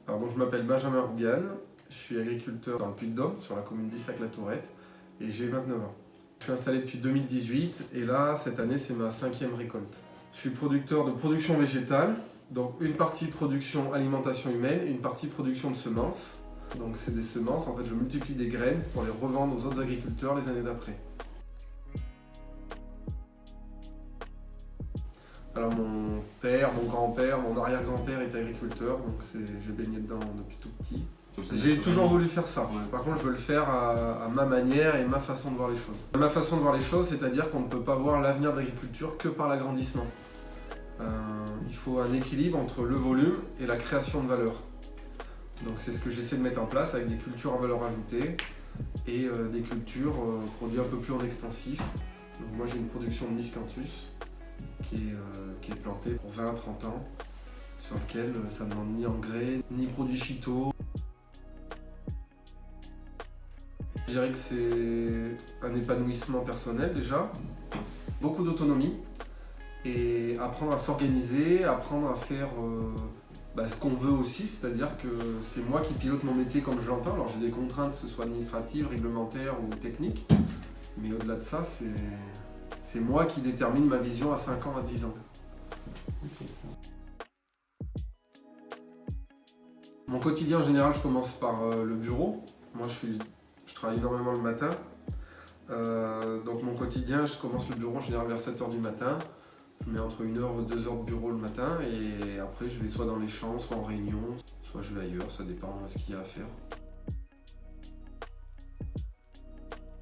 Alors, donc, je m'appelle Benjamin Rougan, je suis agriculteur dans le Puy-de-Dôme, sur la commune d'Issac-la-Tourette, et j'ai 29 ans. Je suis installé depuis 2018, et là, cette année, c'est ma 5e récolte. Je suis producteur de production végétale, donc une partie production alimentation humaine et une partie production de semences. Donc c'est des semences, en fait je multiplie des graines pour les revendre aux autres agriculteurs les années d'après. Alors mon père, mon grand-père, mon arrière-grand-père est agriculteur, donc j'ai baigné dedans depuis tout petit. J'ai toujours voulu faire ça. Ouais. Par contre, je veux le faire à ma manière et ma façon de voir les choses. Ma façon de voir les choses, c'est-à-dire qu'on ne peut pas voir l'avenir de l'agriculture que par l'agrandissement. Il faut un équilibre entre le volume et la création de valeur. Donc c'est ce que j'essaie de mettre en place avec des cultures à valeur ajoutée et des cultures produits un peu plus en extensif. Donc moi j'ai une production de miscanthus qui est plantée pour 20 à 30 ans, sur lequel ça ne demande ni engrais, ni produits phyto. Je dirais que c'est un épanouissement personnel déjà, beaucoup d'autonomie et apprendre à s'organiser, apprendre à faire ce qu'on veut aussi, c'est-à-dire que c'est moi qui pilote mon métier comme je l'entends. Alors j'ai des contraintes, que ce soit administratives, réglementaires ou techniques, mais au-delà de ça, c'est moi qui détermine ma vision à 5 ans, à 10 ans. Mon quotidien en général, je commence par le bureau. Moi je travaille énormément le matin. Donc mon quotidien, je commence le bureau en général vers 7h du matin. Je mets entre 1h et 2h de bureau le matin et après je vais soit dans les champs, soit en réunion, soit je vais ailleurs, ça dépend de ce qu'il y a à faire.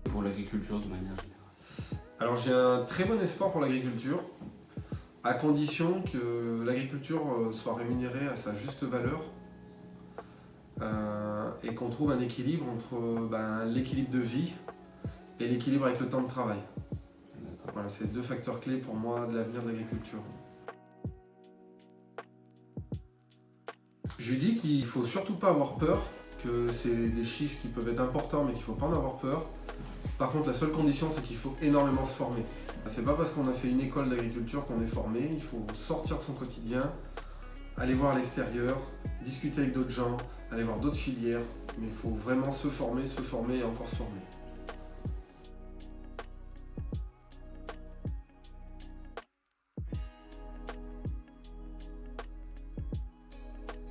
Pour l'agriculture de manière générale? Alors j'ai un très bon espoir pour l'agriculture, à condition que l'agriculture soit rémunérée à sa juste valeur et qu'on trouve un équilibre entre l'équilibre de vie et l'équilibre avec le temps de travail. Voilà, c'est 2 facteurs clés pour moi de l'avenir de l'agriculture. Je lui dis qu'il ne faut surtout pas avoir peur, que c'est des chiffres qui peuvent être importants mais qu'il ne faut pas en avoir peur. Par contre, la seule condition, c'est qu'il faut énormément se former. C'est pas parce qu'on a fait une école d'agriculture qu'on est formé, il faut sortir de son quotidien, aller voir à l'extérieur, discuter avec d'autres gens, aller voir d'autres filières, mais il faut vraiment se former et encore se former.